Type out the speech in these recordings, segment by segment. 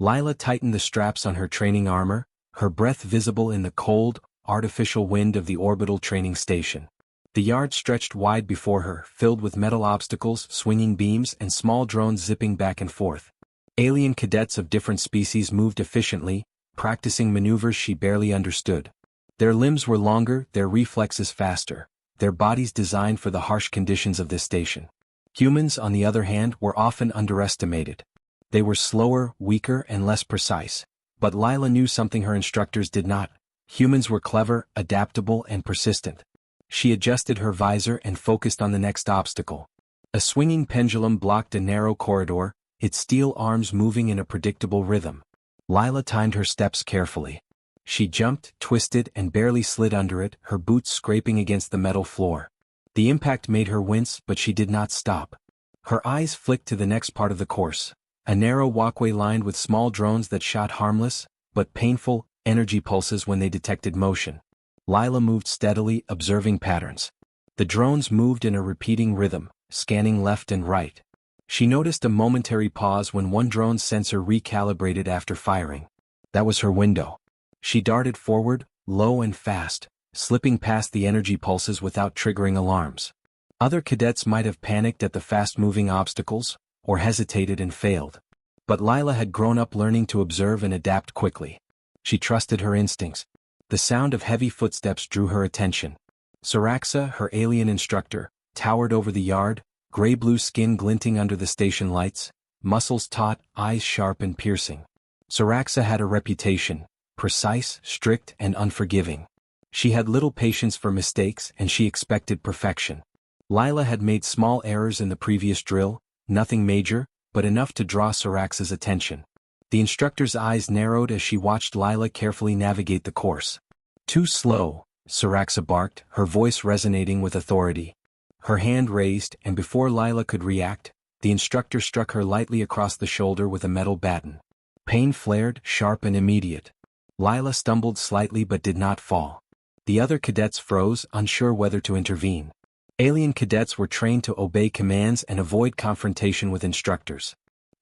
Lila tightened the straps on her training armor, her breath visible in the cold, artificial wind of the orbital training station. The yard stretched wide before her, filled with metal obstacles, swinging beams, and small drones zipping back and forth. Alien cadets of different species moved efficiently, practicing maneuvers she barely understood. Their limbs were longer, their reflexes faster, their bodies designed for the harsh conditions of this station. Humans, on the other hand, were often underestimated. They were slower, weaker, and less precise. But Lila knew something her instructors did not. Humans were clever, adaptable, and persistent. She adjusted her visor and focused on the next obstacle. A swinging pendulum blocked a narrow corridor, its steel arms moving in a predictable rhythm. Lila timed her steps carefully. She jumped, twisted, and barely slid under it, her boots scraping against the metal floor. The impact made her wince, but she did not stop. Her eyes flicked to the next part of the course, a narrow walkway lined with small drones that shot harmless, but painful, energy pulses when they detected motion. Lila moved steadily, observing patterns. The drones moved in a repeating rhythm, scanning left and right. She noticed a momentary pause when one drone's sensor recalibrated after firing. That was her window. She darted forward, low and fast, slipping past the energy pulses without triggering alarms. Other cadets might have panicked at the fast-moving obstacles, or hesitated and failed. But Lila had grown up learning to observe and adapt quickly. She trusted her instincts. The sound of heavy footsteps drew her attention. Saraxa, her alien instructor, towered over the yard, gray-blue skin glinting under the station lights, muscles taut, eyes sharp and piercing. Saraxa had a reputation, precise, strict, and unforgiving. She had little patience for mistakes and she expected perfection. Lila had made small errors in the previous drill, nothing major, but enough to draw Saraxa's attention. The instructor's eyes narrowed as she watched Lila carefully navigate the course. "Too slow," Saraxa barked, her voice resonating with authority. Her hand raised, and before Lila could react, the instructor struck her lightly across the shoulder with a metal baton. Pain flared, sharp and immediate. Lila stumbled slightly but did not fall. The other cadets froze, unsure whether to intervene. Alien cadets were trained to obey commands and avoid confrontation with instructors.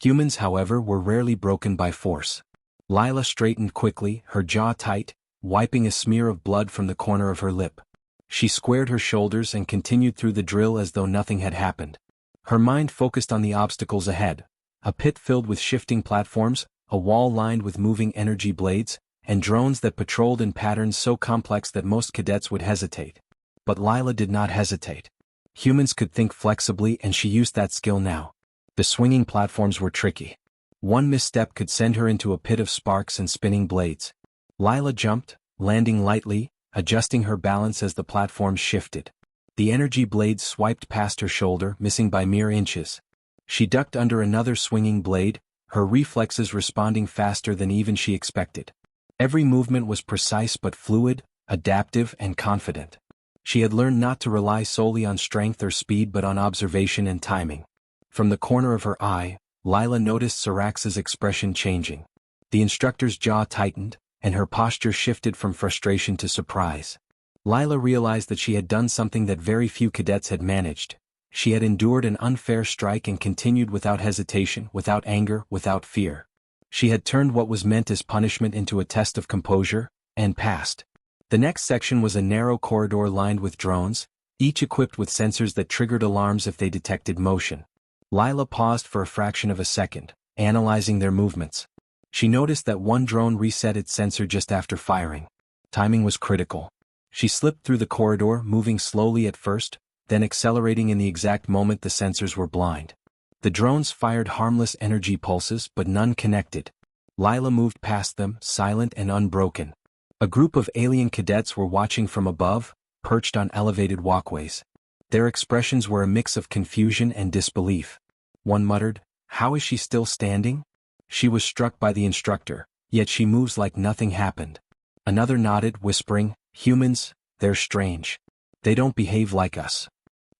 Humans, however, were rarely broken by force. Lila straightened quickly, her jaw tight, wiping a smear of blood from the corner of her lip. She squared her shoulders and continued through the drill as though nothing had happened. Her mind focused on the obstacles ahead, a pit filled with shifting platforms, a wall lined with moving energy blades, and drones that patrolled in patterns so complex that most cadets would hesitate. But Lila did not hesitate. Humans could think flexibly and she used that skill now. The swinging platforms were tricky. One misstep could send her into a pit of sparks and spinning blades. Lila jumped, landing lightly, adjusting her balance as the platforms shifted. The energy blades swiped past her shoulder, missing by mere inches. She ducked under another swinging blade, her reflexes responding faster than even she expected. Every movement was precise but fluid, adaptive and confident. She had learned not to rely solely on strength or speed but on observation and timing. From the corner of her eye, Lila noticed Saraxa's expression changing. The instructor's jaw tightened, and her posture shifted from frustration to surprise. Lila realized that she had done something that very few cadets had managed. She had endured an unfair strike and continued without hesitation, without anger, without fear. She had turned what was meant as punishment into a test of composure, and passed. The next section was a narrow corridor lined with drones, each equipped with sensors that triggered alarms if they detected motion. Lila paused for a fraction of a second, analyzing their movements. She noticed that one drone reset its sensor just after firing. Timing was critical. She slipped through the corridor, moving slowly at first, then accelerating in the exact moment the sensors were blind. The drones fired harmless energy pulses, but none connected. Lila moved past them, silent and unbroken. A group of alien cadets were watching from above, perched on elevated walkways. Their expressions were a mix of confusion and disbelief. One muttered, "How is she still standing?" She was struck by the instructor, "Yet she moves like nothing happened." Another nodded, whispering, "Humans, they're strange. They don't behave like us."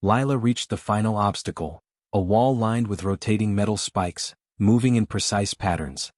Lila reached the final obstacle, a wall lined with rotating metal spikes, moving in precise patterns.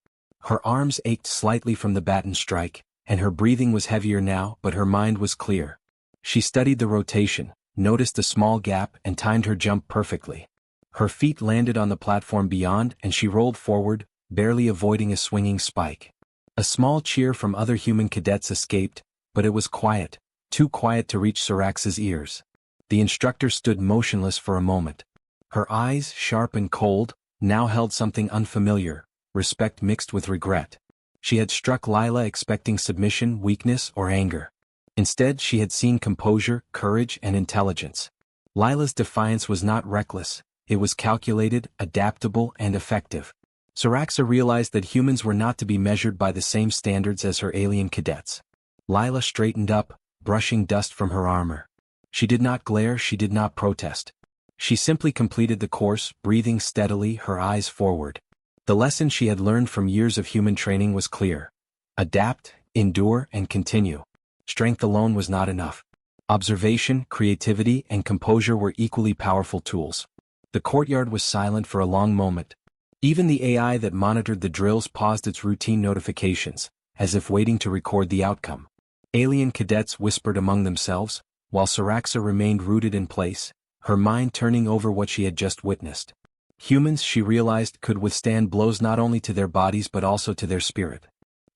Her arms ached slightly from the baton strike, and her breathing was heavier now, but her mind was clear. She studied the rotation, noticed the small gap, and timed her jump perfectly. Her feet landed on the platform beyond, and she rolled forward, barely avoiding a swinging spike. A small cheer from other human cadets escaped, but it was quiet, too quiet to reach Sarax's ears. The instructor stood motionless for a moment. Her eyes, sharp and cold, now held something unfamiliar, respect mixed with regret. She had struck Lila expecting submission, weakness, or anger. Instead, she had seen composure, courage, and intelligence. Lila's defiance was not reckless, it was calculated, adaptable, and effective. Saraxa realized that humans were not to be measured by the same standards as her alien cadets. Lila straightened up, brushing dust from her armor. She did not glare, she did not protest. She simply completed the course, breathing steadily, her eyes forward. The lesson she had learned from years of human training was clear. Adapt, endure, and continue. Strength alone was not enough. Observation, creativity, and composure were equally powerful tools. The courtyard was silent for a long moment. Even the AI that monitored the drills paused its routine notifications, as if waiting to record the outcome. Alien cadets whispered among themselves, while Saraxa remained rooted in place, her mind turning over what she had just witnessed. Humans, she realized, could withstand blows not only to their bodies but also to their spirit.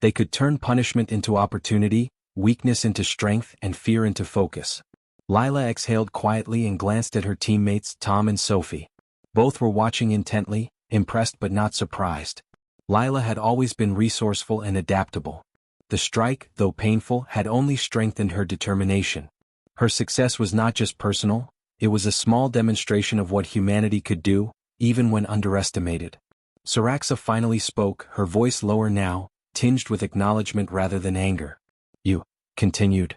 They could turn punishment into opportunity, weakness into strength, and fear into focus. Lila exhaled quietly and glanced at her teammates, Tom and Sophie. Both were watching intently, impressed but not surprised. Lila had always been resourceful and adaptable. The strike, though painful, had only strengthened her determination. Her success was not just personal, it was a small demonstration of what humanity could do, even when underestimated. Saraxa finally spoke, her voice lower now, tinged with acknowledgement rather than anger. You continued.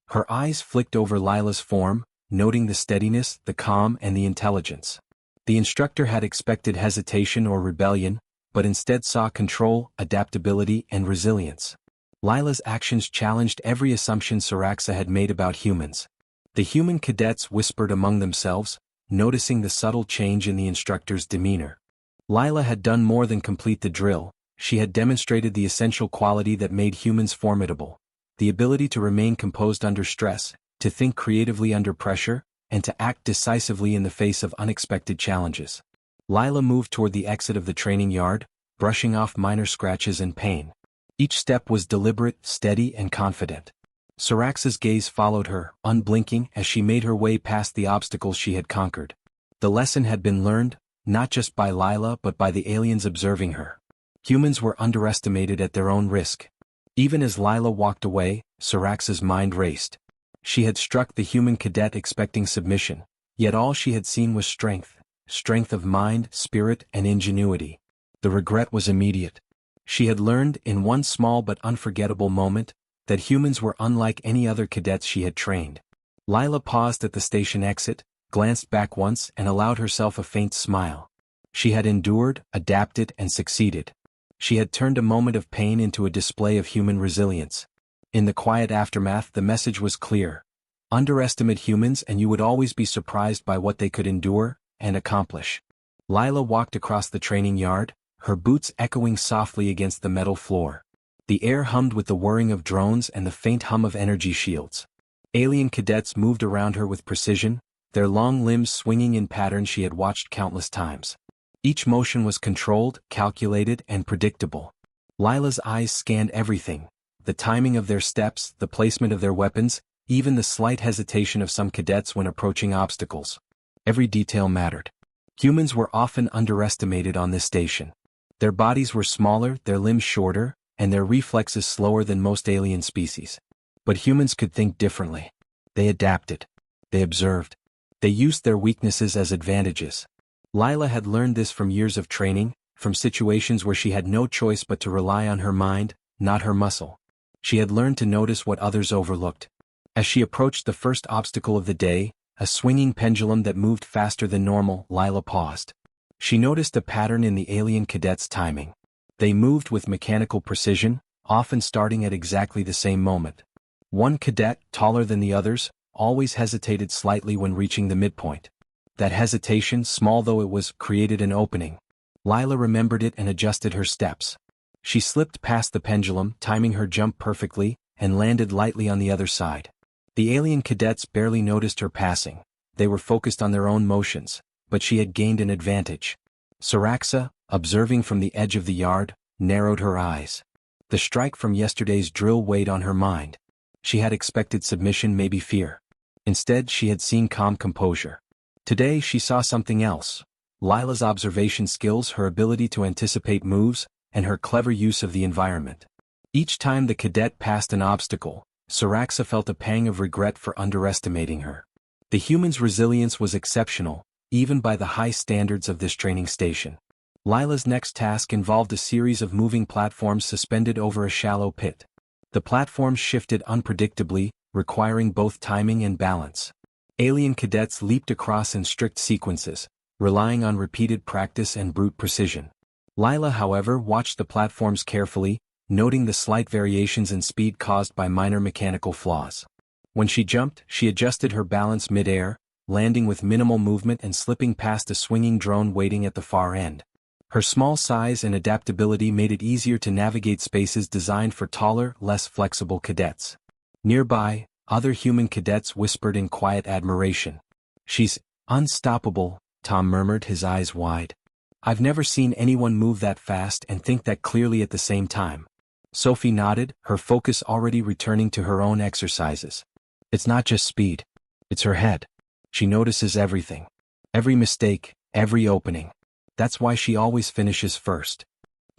Her eyes flicked over Lila's form, noting the steadiness, the calm, and the intelligence. The instructor had expected hesitation or rebellion, but instead saw control, adaptability, and resilience. Lila's actions challenged every assumption Saraxa had made about humans. The human cadets whispered among themselves, noticing the subtle change in the instructor's demeanor. Lila had done more than complete the drill, she had demonstrated the essential quality that made humans formidable. The ability to remain composed under stress, to think creatively under pressure, and to act decisively in the face of unexpected challenges. Lila moved toward the exit of the training yard, brushing off minor scratches and pain. Each step was deliberate, steady, and confident. Saraxa's gaze followed her, unblinking, as she made her way past the obstacles she had conquered. The lesson had been learned, not just by Lila but by the aliens observing her. Humans were underestimated at their own risk. Even as Lila walked away, Saraxa's mind raced. She had struck the human cadet expecting submission, yet all she had seen was strength of mind, spirit, and ingenuity. The regret was immediate. She had learned, in one small but unforgettable moment, that humans were unlike any other cadets she had trained. Lila paused at the station exit, glanced back once, and allowed herself a faint smile. She had endured, adapted, and succeeded. She had turned a moment of pain into a display of human resilience. In the quiet aftermath, the message was clear. Underestimate humans and you would always be surprised by what they could endure and accomplish. Lila walked across the training yard, her boots echoing softly against the metal floor. The air hummed with the whirring of drones and the faint hum of energy shields. Alien cadets moved around her with precision, their long limbs swinging in patterns she had watched countless times. Each motion was controlled, calculated, and predictable. Lila's eyes scanned everything, the timing of their steps, the placement of their weapons, even the slight hesitation of some cadets when approaching obstacles. Every detail mattered. Humans were often underestimated on this station. Their bodies were smaller, their limbs shorter, and their reflexes slower than most alien species. But humans could think differently. They adapted. They observed. They used their weaknesses as advantages. Lila had learned this from years of training, from situations where she had no choice but to rely on her mind, not her muscle. She had learned to notice what others overlooked. As she approached the first obstacle of the day, a swinging pendulum that moved faster than normal, Lila paused. She noticed a pattern in the alien cadets' timing. They moved with mechanical precision, often starting at exactly the same moment. One cadet, taller than the others, always hesitated slightly when reaching the midpoint. That hesitation, small though it was, created an opening. Lila remembered it and adjusted her steps. She slipped past the pendulum, timing her jump perfectly, and landed lightly on the other side. The alien cadets barely noticed her passing. They were focused on their own motions, but she had gained an advantage. Saraxa, observing from the edge of the yard, narrowed her eyes. The strike from yesterday's drill weighed on her mind. She had expected submission, maybe fear. Instead, she had seen calm composure. Today she saw something else. Lila's observation skills, her ability to anticipate moves, and her clever use of the environment. Each time the cadet passed an obstacle, Saraxa felt a pang of regret for underestimating her. The human's resilience was exceptional, even by the high standards of this training station. Lila's next task involved a series of moving platforms suspended over a shallow pit. The platforms shifted unpredictably, requiring both timing and balance. Alien cadets leaped across in strict sequences, relying on repeated practice and brute precision. Lila, however, watched the platforms carefully, noting the slight variations in speed caused by minor mechanical flaws. When she jumped, she adjusted her balance mid-air, landing with minimal movement and slipping past a swinging drone waiting at the far end. Her small size and adaptability made it easier to navigate spaces designed for taller, less flexible cadets. Nearby, other human cadets whispered in quiet admiration. "She's unstoppable," Tom murmured, his eyes wide. "I've never seen anyone move that fast and think that clearly at the same time." Sophie nodded, her focus already returning to her own exercises. "It's not just speed. It's her head. She notices everything. Every mistake, every opening. That's why she always finishes first."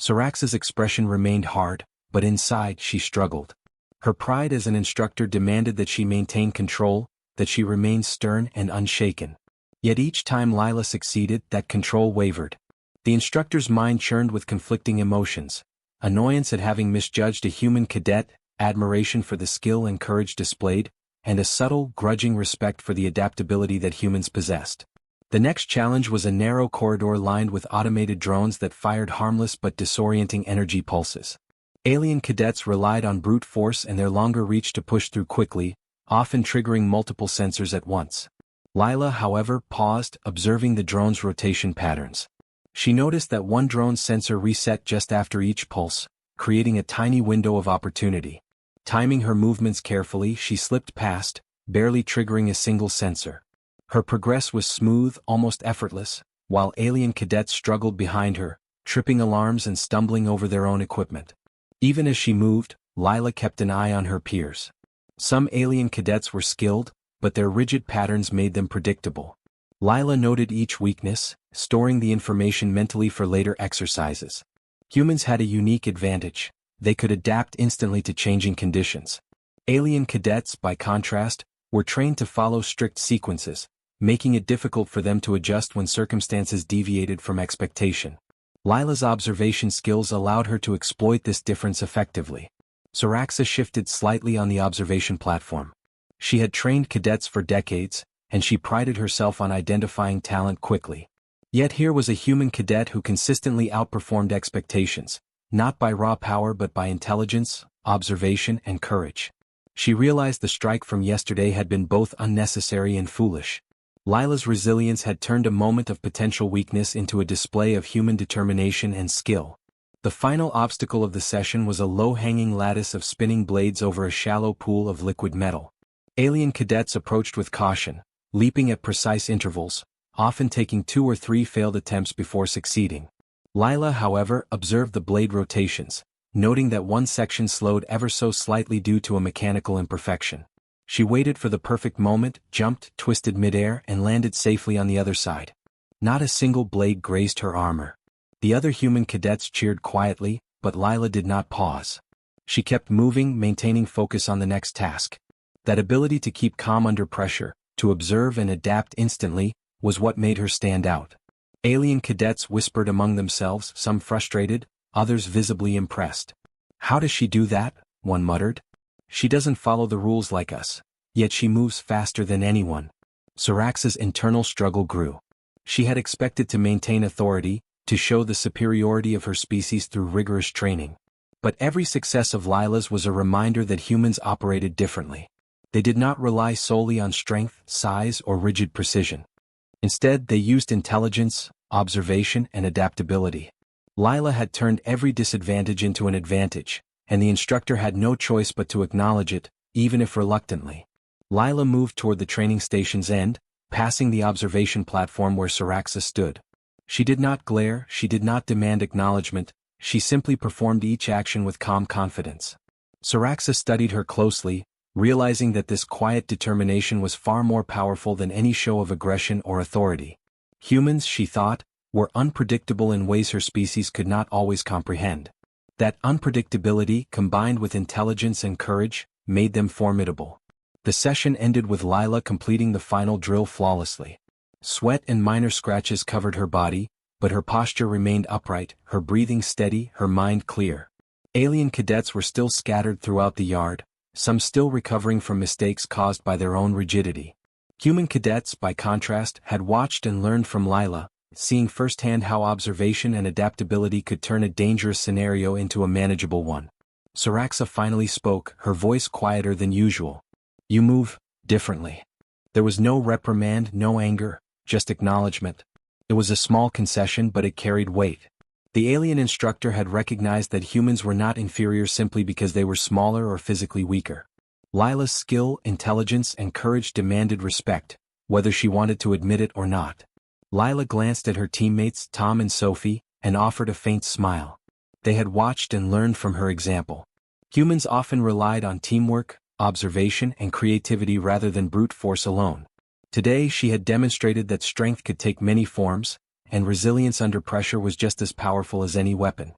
Saraxa's expression remained hard, but inside she struggled. Her pride as an instructor demanded that she maintain control, that she remain stern and unshaken. Yet each time Lila succeeded, that control wavered. The instructor's mind churned with conflicting emotions: annoyance at having misjudged a human cadet, admiration for the skill and courage displayed, and a subtle, grudging respect for the adaptability that humans possessed. The next challenge was a narrow corridor lined with automated drones that fired harmless but disorienting energy pulses. Alien cadets relied on brute force and their longer reach to push through quickly, often triggering multiple sensors at once. Lila, however, paused, observing the drone's rotation patterns. She noticed that one drone sensor reset just after each pulse, creating a tiny window of opportunity. Timing her movements carefully, she slipped past, barely triggering a single sensor. Her progress was smooth, almost effortless, while alien cadets struggled behind her, tripping alarms and stumbling over their own equipment. Even as she moved, Lila kept an eye on her peers. Some alien cadets were skilled, but their rigid patterns made them predictable. Lila noted each weakness, storing the information mentally for later exercises. Humans had a unique advantage: they could adapt instantly to changing conditions. Alien cadets, by contrast, were trained to follow strict sequences, making it difficult for them to adjust when circumstances deviated from expectation. Lila's observation skills allowed her to exploit this difference effectively. Saraxa shifted slightly on the observation platform. She had trained cadets for decades, and she prided herself on identifying talent quickly. Yet here was a human cadet who consistently outperformed expectations, not by raw power but by intelligence, observation, and courage. She realized the strike from yesterday had been both unnecessary and foolish. Lila's resilience had turned a moment of potential weakness into a display of human determination and skill. The final obstacle of the session was a low-hanging lattice of spinning blades over a shallow pool of liquid metal. Alien cadets approached with caution, leaping at precise intervals, often taking 2 or 3 failed attempts before succeeding. Lila, however, observed the blade rotations, noting that one section slowed ever so slightly due to a mechanical imperfection. She waited for the perfect moment, jumped, twisted midair, and landed safely on the other side. Not a single blade grazed her armor. The other human cadets cheered quietly, but Lila did not pause. She kept moving, maintaining focus on the next task. That ability to keep calm under pressure, to observe and adapt instantly, was what made her stand out. Alien cadets whispered among themselves, some frustrated, others visibly impressed. "How does she do that?" one muttered. "She doesn't follow the rules like us, yet she moves faster than anyone." Saraxa's internal struggle grew. She had expected to maintain authority, to show the superiority of her species through rigorous training. But every success of Lila's was a reminder that humans operated differently. They did not rely solely on strength, size, or rigid precision. Instead, they used intelligence, observation, and adaptability. Lila had turned every disadvantage into an advantage, and the instructor had no choice but to acknowledge it, even if reluctantly. Lila moved toward the training station's end, passing the observation platform where Saraxa stood. She did not glare, she did not demand acknowledgement, she simply performed each action with calm confidence. Saraxa studied her closely, realizing that this quiet determination was far more powerful than any show of aggression or authority. Humans, she thought, were unpredictable in ways her species could not always comprehend. That unpredictability, combined with intelligence and courage, made them formidable. The session ended with Lila completing the final drill flawlessly. Sweat and minor scratches covered her body, but her posture remained upright, her breathing steady, her mind clear. Alien cadets were still scattered throughout the yard, some still recovering from mistakes caused by their own rigidity. Human cadets, by contrast, had watched and learned from Lila, seeing firsthand how observation and adaptability could turn a dangerous scenario into a manageable one. Saraxa finally spoke, her voice quieter than usual. "You move differently." There was no reprimand, no anger, just acknowledgement. It was a small concession, but it carried weight. The alien instructor had recognized that humans were not inferior simply because they were smaller or physically weaker. Lila's skill, intelligence, and courage demanded respect, whether she wanted to admit it or not. Lila glanced at her teammates, Tom and Sophie, and offered a faint smile. They had watched and learned from her example. Humans often relied on teamwork, observation, and creativity rather than brute force alone. Today she had demonstrated that strength could take many forms, and resilience under pressure was just as powerful as any weapon.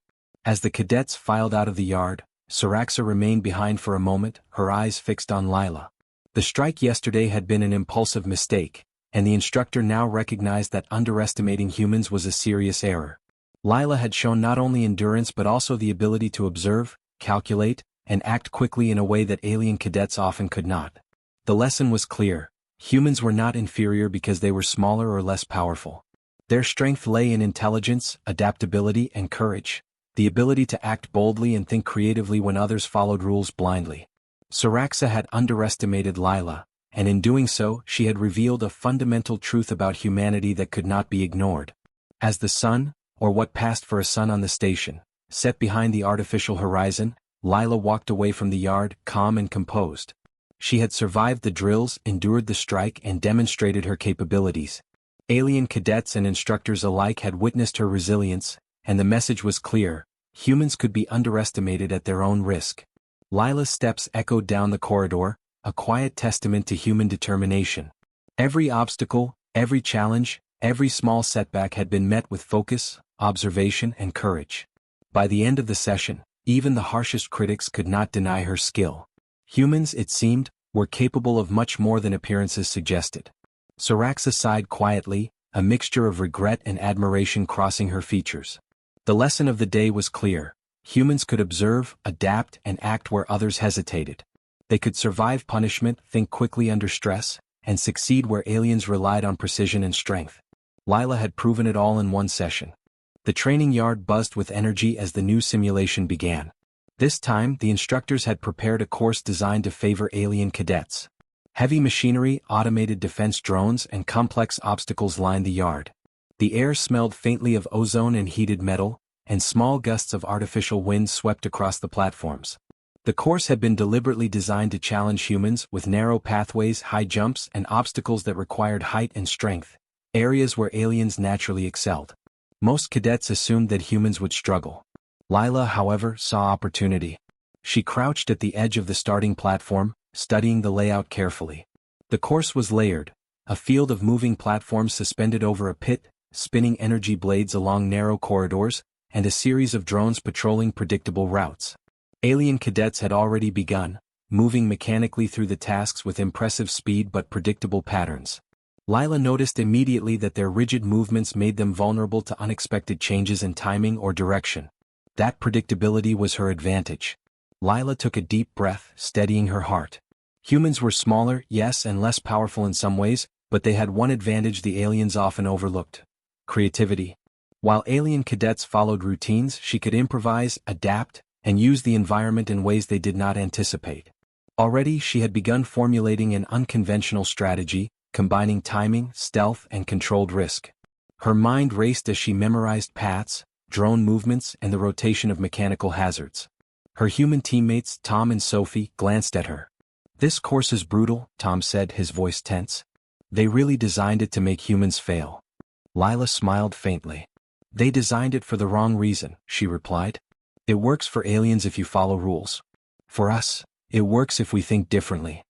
As the cadets filed out of the yard, Saraxa remained behind for a moment, her eyes fixed on Lila. The strike yesterday had been an impulsive mistake, and the instructor now recognized that underestimating humans was a serious error. Lila had shown not only endurance but also the ability to observe, calculate, and act quickly in a way that alien cadets often could not. The lesson was clear: humans were not inferior because they were smaller or less powerful. Their strength lay in intelligence, adaptability, and courage, the ability to act boldly and think creatively when others followed rules blindly. Saraxa had underestimated Lila, and in doing so, she had revealed a fundamental truth about humanity that could not be ignored. As the sun, or what passed for a sun on the station, set behind the artificial horizon, Lila walked away from the yard, calm and composed. She had survived the drills, endured the strike, and demonstrated her capabilities. Alien cadets and instructors alike had witnessed her resilience, and the message was clear: humans could be underestimated at their own risk. Lila's steps echoed down the corridor, a quiet testament to human determination. Every obstacle, every challenge, every small setback had been met with focus, observation, and courage. By the end of the session, even the harshest critics could not deny her skill. Humans, it seemed, were capable of much more than appearances suggested. Saraxa sighed quietly, a mixture of regret and admiration crossing her features. The lesson of the day was clear: humans could observe, adapt, and act where others hesitated. They could survive punishment, think quickly under stress, and succeed where aliens relied on precision and strength. Lila had proven it all in one session. The training yard buzzed with energy as the new simulation began. This time, the instructors had prepared a course designed to favor alien cadets. Heavy machinery, automated defense drones, and complex obstacles lined the yard. The air smelled faintly of ozone and heated metal, and small gusts of artificial wind swept across the platforms. The course had been deliberately designed to challenge humans, with narrow pathways, high jumps, and obstacles that required height and strength, areas where aliens naturally excelled. Most cadets assumed that humans would struggle. Lila, however, saw opportunity. She crouched at the edge of the starting platform, studying the layout carefully. The course was layered, a field of moving platforms suspended over a pit, spinning energy blades along narrow corridors, and a series of drones patrolling predictable routes. Alien cadets had already begun, moving mechanically through the tasks with impressive speed but predictable patterns. Lila noticed immediately that their rigid movements made them vulnerable to unexpected changes in timing or direction. That predictability was her advantage. Lila took a deep breath, steadying her heart. Humans were smaller, yes, and less powerful in some ways, but they had one advantage the aliens often overlooked: creativity. While alien cadets followed routines, she could improvise, adapt, and use the environment in ways they did not anticipate. Already she had begun formulating an unconventional strategy, combining timing, stealth, and controlled risk. Her mind raced as she memorized paths, drone movements, and the rotation of mechanical hazards. Her human teammates, Tom and Sophie, glanced at her. "This course is brutal," Tom said, his voice tense. "They really designed it to make humans fail." Lila smiled faintly. They designed it for the wrong reason, she replied. It works for aliens if you follow rules. For us, it works if we think differently.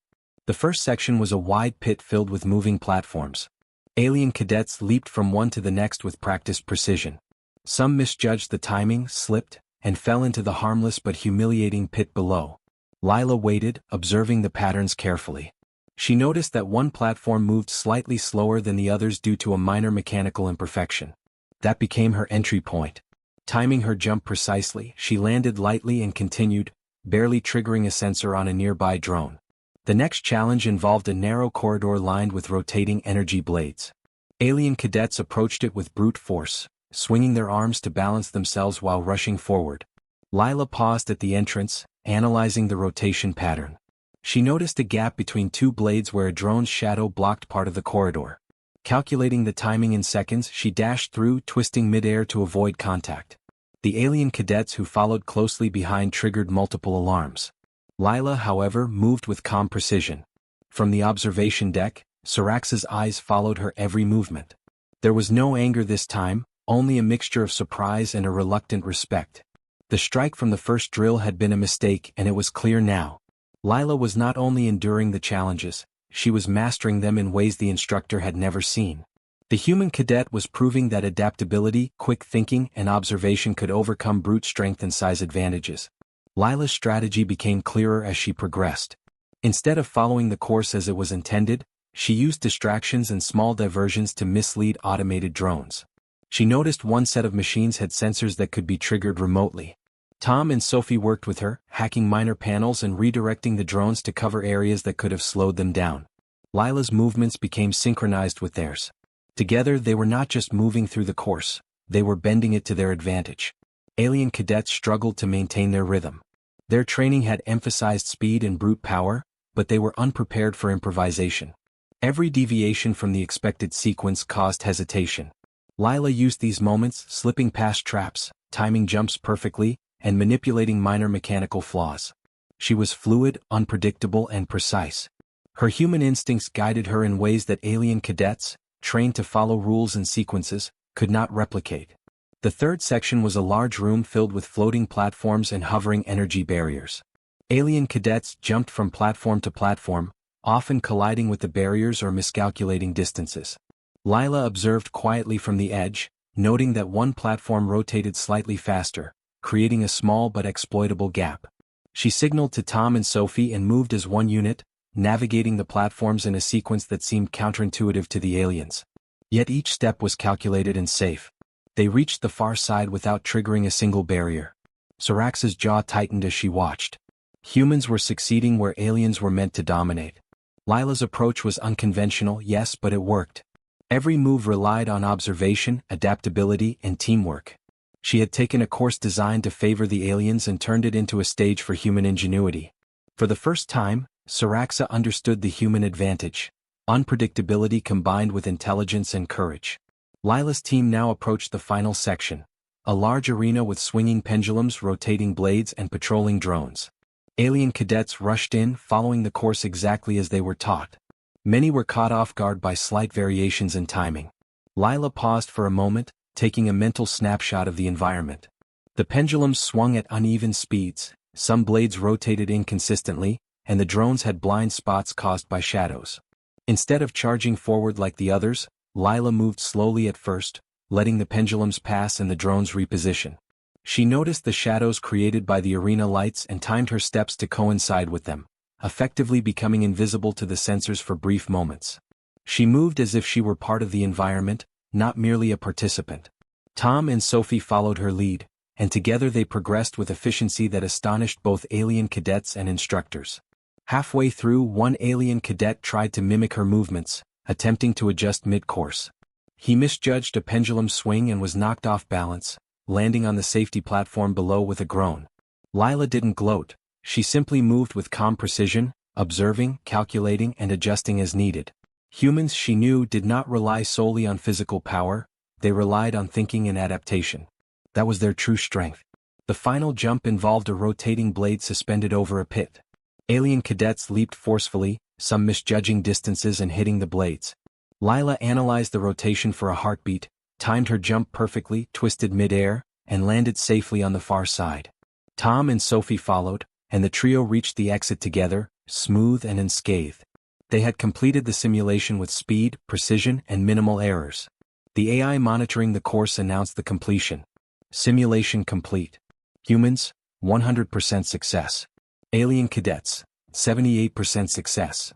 The first section was a wide pit filled with moving platforms. Alien cadets leaped from one to the next with practiced precision. Some misjudged the timing, slipped, and fell into the harmless but humiliating pit below. Lila waited, observing the patterns carefully. She noticed that one platform moved slightly slower than the others due to a minor mechanical imperfection. That became her entry point. Timing her jump precisely, she landed lightly and continued, barely triggering a sensor on a nearby drone. The next challenge involved a narrow corridor lined with rotating energy blades. Alien cadets approached it with brute force, swinging their arms to balance themselves while rushing forward. Lila paused at the entrance, analyzing the rotation pattern. She noticed a gap between two blades where a drone's shadow blocked part of the corridor. Calculating the timing in seconds, she dashed through, twisting midair to avoid contact. The alien cadets who followed closely behind triggered multiple alarms. Lila, however, moved with calm precision. From the observation deck, Sarax's eyes followed her every movement. There was no anger this time, only a mixture of surprise and a reluctant respect. The strike from the first drill had been a mistake, and it was clear now. Lila was not only enduring the challenges, she was mastering them in ways the instructor had never seen. The human cadet was proving that adaptability, quick thinking, and observation could overcome brute strength and size advantages. Lila's strategy became clearer as she progressed. Instead of following the course as it was intended, she used distractions and small diversions to mislead automated drones. She noticed one set of machines had sensors that could be triggered remotely. Tom and Sophie worked with her, hacking minor panels and redirecting the drones to cover areas that could have slowed them down. Lila's movements became synchronized with theirs. Together they were not just moving through the course, they were bending it to their advantage. Alien cadets struggled to maintain their rhythm. Their training had emphasized speed and brute power, but they were unprepared for improvisation. Every deviation from the expected sequence caused hesitation. Lila used these moments, slipping past traps, timing jumps perfectly, and manipulating minor mechanical flaws. She was fluid, unpredictable, and precise. Her human instincts guided her in ways that alien cadets, trained to follow rules and sequences, could not replicate. The third section was a large room filled with floating platforms and hovering energy barriers. Alien cadets jumped from platform to platform, often colliding with the barriers or miscalculating distances. Lila observed quietly from the edge, noting that one platform rotated slightly faster, creating a small but exploitable gap. She signaled to Tom and Sophie and moved as one unit, navigating the platforms in a sequence that seemed counterintuitive to the aliens. Yet each step was calculated and safe. They reached the far side without triggering a single barrier. Sarax's jaw tightened as she watched. Humans were succeeding where aliens were meant to dominate. Lila's approach was unconventional, yes, but it worked. Every move relied on observation, adaptability, and teamwork. She had taken a course designed to favor the aliens and turned it into a stage for human ingenuity. For the first time, Saraxa understood the human advantage, unpredictability combined with intelligence and courage. Lila's team now approached the final section, a large arena with swinging pendulums, rotating blades, and patrolling drones. Alien cadets rushed in, following the course exactly as they were taught. Many were caught off guard by slight variations in timing. Lila paused for a moment, taking a mental snapshot of the environment. The pendulums swung at uneven speeds, some blades rotated inconsistently, and the drones had blind spots caused by shadows. Instead of charging forward like the others, Lila moved slowly at first, letting the pendulums pass and the drones reposition. She noticed the shadows created by the arena lights and timed her steps to coincide with them, effectively becoming invisible to the sensors for brief moments. She moved as if she were part of the environment, not merely a participant. Tom and Sophie followed her lead, and together they progressed with efficiency that astonished both alien cadets and instructors. Halfway through, one alien cadet tried to mimic her movements, attempting to adjust mid-course. He misjudged a pendulum swing and was knocked off balance, landing on the safety platform below with a groan. Lila didn't gloat, she simply moved with calm precision, observing, calculating, and adjusting as needed. Humans, she knew, did not rely solely on physical power, they relied on thinking and adaptation. That was their true strength. The final jump involved a rotating blade suspended over a pit. Alien cadets leaped forcefully, some misjudging distances and hitting the blades. Lila analyzed the rotation for a heartbeat, timed her jump perfectly, twisted mid-air, and landed safely on the far side. Tom and Sophie followed, and the trio reached the exit together, smooth and unscathed. They had completed the simulation with speed, precision, and minimal errors. The AI monitoring the course announced the completion. Simulation complete. Humans, 100% success. Alien cadets, 78% success.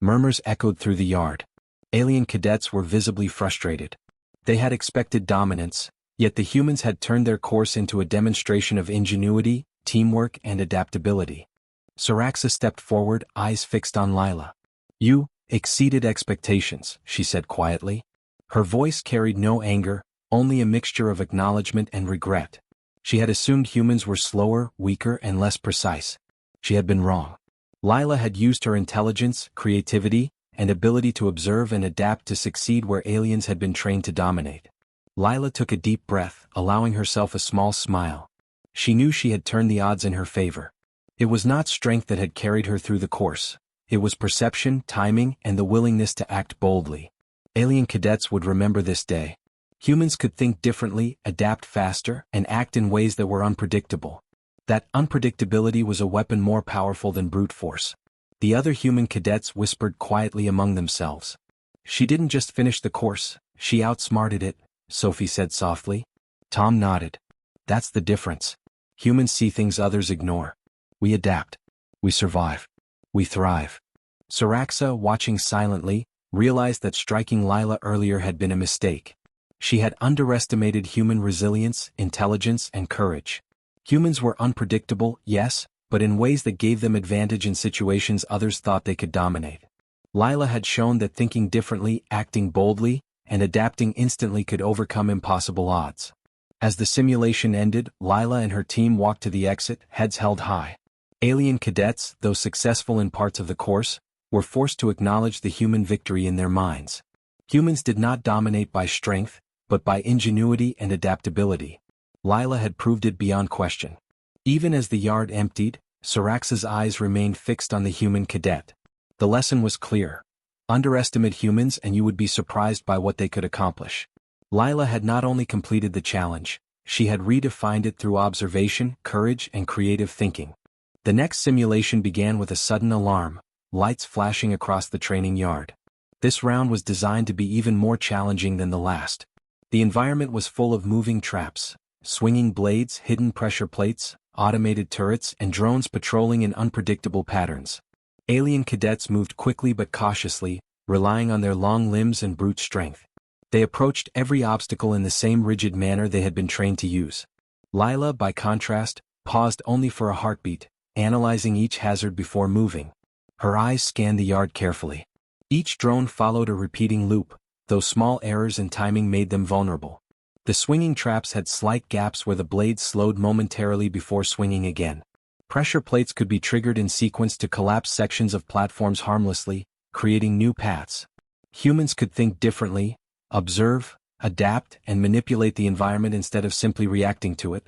Murmurs echoed through the yard. Alien cadets were visibly frustrated. They had expected dominance, yet the humans had turned their course into a demonstration of ingenuity, teamwork, and adaptability. Saraxa stepped forward, eyes fixed on Lila. "You exceeded expectations," she said quietly. Her voice carried no anger, only a mixture of acknowledgement and regret. She had assumed humans were slower, weaker, and less precise. She had been wrong. Lila had used her intelligence, creativity, and ability to observe and adapt to succeed where aliens had been trained to dominate. Lila took a deep breath, allowing herself a small smile. She knew she had turned the odds in her favor. It was not strength that had carried her through the course. It was perception, timing, and the willingness to act boldly. Alien cadets would remember this day. Humans could think differently, adapt faster, and act in ways that were unpredictable. That unpredictability was a weapon more powerful than brute force. The other human cadets whispered quietly among themselves. "She didn't just finish the course, she outsmarted it," Sophie said softly. Tom nodded. "That's the difference. Humans see things others ignore. We adapt. We survive. We thrive." Saraxa, watching silently, realized that striking Lila earlier had been a mistake. She had underestimated human resilience, intelligence, and courage. Humans were unpredictable, yes, but in ways that gave them advantage in situations others thought they could dominate. Lila had shown that thinking differently, acting boldly, and adapting instantly could overcome impossible odds. As the simulation ended, Lila and her team walked to the exit, heads held high. Alien cadets, though successful in parts of the course, were forced to acknowledge the human victory in their minds. Humans did not dominate by strength, but by ingenuity and adaptability. Lila had proved it beyond question. Even as the yard emptied, Saraxa's eyes remained fixed on the human cadet. The lesson was clear. Underestimate humans and you would be surprised by what they could accomplish. Lila had not only completed the challenge, she had redefined it through observation, courage, and creative thinking. The next simulation began with a sudden alarm, lights flashing across the training yard. This round was designed to be even more challenging than the last. The environment was full of moving traps, swinging blades, hidden pressure plates, automated turrets, and drones patrolling in unpredictable patterns. Alien cadets moved quickly but cautiously, relying on their long limbs and brute strength. They approached every obstacle in the same rigid manner they had been trained to use. Lila, by contrast, paused only for a heartbeat, analyzing each hazard before moving. Her eyes scanned the yard carefully. Each drone followed a repeating loop, though small errors in timing made them vulnerable. The swinging traps had slight gaps where the blades slowed momentarily before swinging again. Pressure plates could be triggered in sequence to collapse sections of platforms harmlessly, creating new paths. Humans could think differently, observe, adapt, and manipulate the environment instead of simply reacting to it.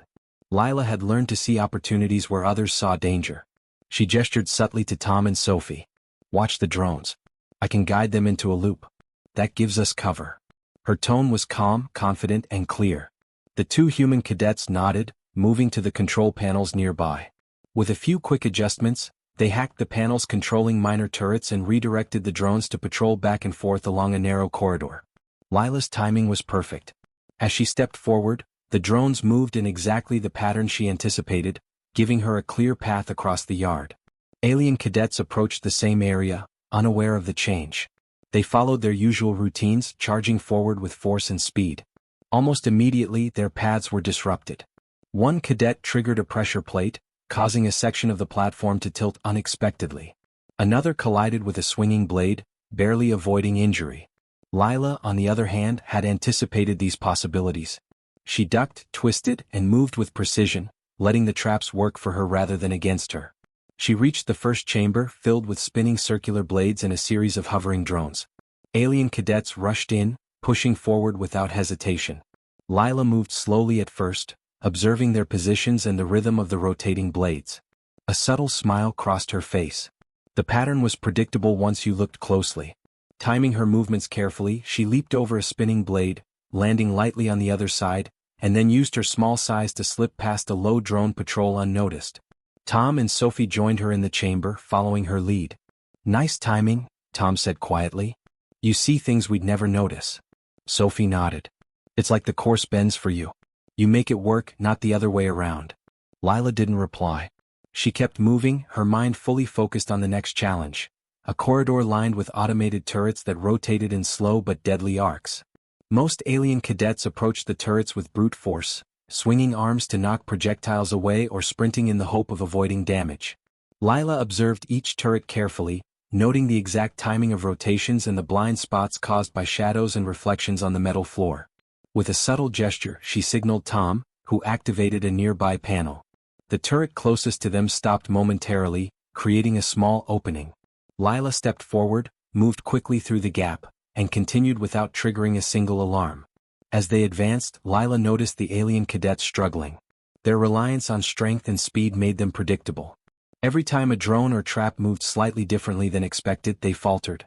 Lila had learned to see opportunities where others saw danger. She gestured subtly to Tom and Sophie. "Watch the drones. I can guide them into a loop. That gives us cover." Her tone was calm, confident, and clear. The two human cadets nodded, moving to the control panels nearby. With a few quick adjustments, they hacked the panels controlling minor turrets and redirected the drones to patrol back and forth along a narrow corridor. Lila's timing was perfect. As she stepped forward, the drones moved in exactly the pattern she anticipated, giving her a clear path across the yard. Alien cadets approached the same area, unaware of the change. They followed their usual routines, charging forward with force and speed. Almost immediately, their paths were disrupted. One cadet triggered a pressure plate, causing a section of the platform to tilt unexpectedly. Another collided with a swinging blade, barely avoiding injury. Lila, on the other hand, had anticipated these possibilities. She ducked, twisted, and moved with precision, letting the traps work for her rather than against her. She reached the first chamber, filled with spinning circular blades and a series of hovering drones. Alien cadets rushed in, pushing forward without hesitation. Lila moved slowly at first, observing their positions and the rhythm of the rotating blades. A subtle smile crossed her face. The pattern was predictable once you looked closely. Timing her movements carefully, she leaped over a spinning blade, landing lightly on the other side, and then used her small size to slip past a low drone patrol unnoticed. Tom and Sophie joined her in the chamber, following her lead. "Nice timing," Tom said quietly. "You see things we'd never notice." Sophie nodded. "It's like the course bends for you. You make it work, not the other way around." Lila didn't reply. She kept moving, her mind fully focused on the next challenge. A corridor lined with automated turrets that rotated in slow but deadly arcs. Most alien cadets approached the turrets with brute force, swinging arms to knock projectiles away or sprinting in the hope of avoiding damage. Lila observed each turret carefully, noting the exact timing of rotations and the blind spots caused by shadows and reflections on the metal floor. With a subtle gesture, she signaled Tom, who activated a nearby panel. The turret closest to them stopped momentarily, creating a small opening. Lila stepped forward, moved quickly through the gap, and continued without triggering a single alarm. As they advanced, Lila noticed the alien cadets struggling. Their reliance on strength and speed made them predictable. Every time a drone or trap moved slightly differently than expected, they faltered.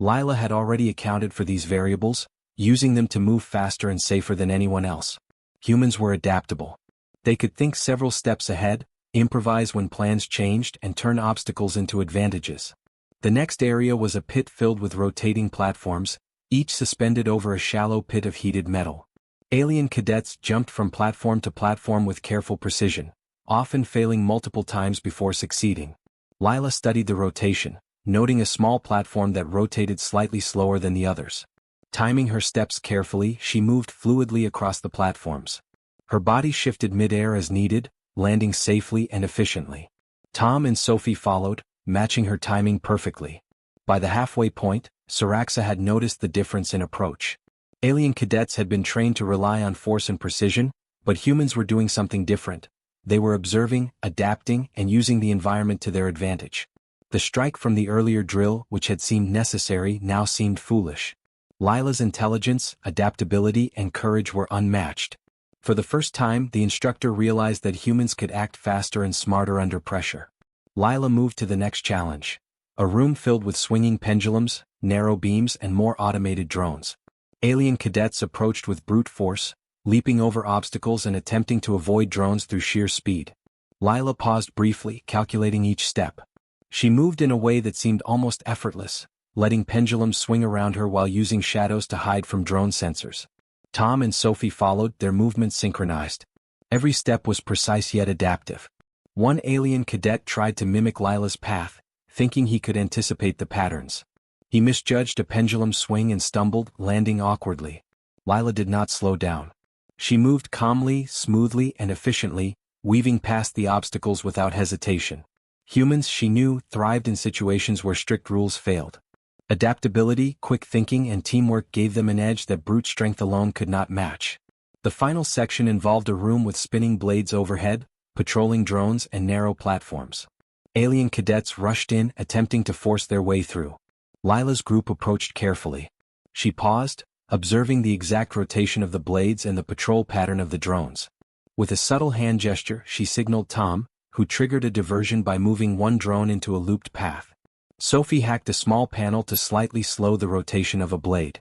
Lila had already accounted for these variables, using them to move faster and safer than anyone else. Humans were adaptable. They could think several steps ahead, improvise when plans changed, and turn obstacles into advantages. The next area was a pit filled with rotating platforms, each suspended over a shallow pit of heated metal. Alien cadets jumped from platform to platform with careful precision, often failing multiple times before succeeding. Lila studied the rotation, noting a small platform that rotated slightly slower than the others. Timing her steps carefully, she moved fluidly across the platforms. Her body shifted mid-air as needed, landing safely and efficiently. Tom and Sophie followed, matching her timing perfectly. By the halfway point, Saraxa had noticed the difference in approach. Alien cadets had been trained to rely on force and precision, but humans were doing something different. They were observing, adapting, and using the environment to their advantage. The strike from the earlier drill, which had seemed necessary, now seemed foolish. Lila's intelligence, adaptability, and courage were unmatched. For the first time, the instructor realized that humans could act faster and smarter under pressure. Lila moved to the next challenge. A room filled with swinging pendulums, narrow beams, and more automated drones. Alien cadets approached with brute force, leaping over obstacles and attempting to avoid drones through sheer speed. Lila paused briefly, calculating each step. She moved in a way that seemed almost effortless, letting pendulums swing around her while using shadows to hide from drone sensors. Tom and Sophie followed, their movements synchronized. Every step was precise yet adaptive. One alien cadet tried to mimic Lila's path, thinking he could anticipate the patterns. He misjudged a pendulum swing and stumbled, landing awkwardly. Lila did not slow down. She moved calmly, smoothly, and efficiently, weaving past the obstacles without hesitation. Humans, she knew, thrived in situations where strict rules failed. Adaptability, quick thinking, and teamwork gave them an edge that brute strength alone could not match. The final section involved a room with spinning blades overhead, patrolling drones, and narrow platforms. Alien cadets rushed in, attempting to force their way through. Lila's group approached carefully. She paused, observing the exact rotation of the blades and the patrol pattern of the drones. With a subtle hand gesture, she signaled Tom, who triggered a diversion by moving one drone into a looped path. Sophie hacked a small panel to slightly slow the rotation of a blade.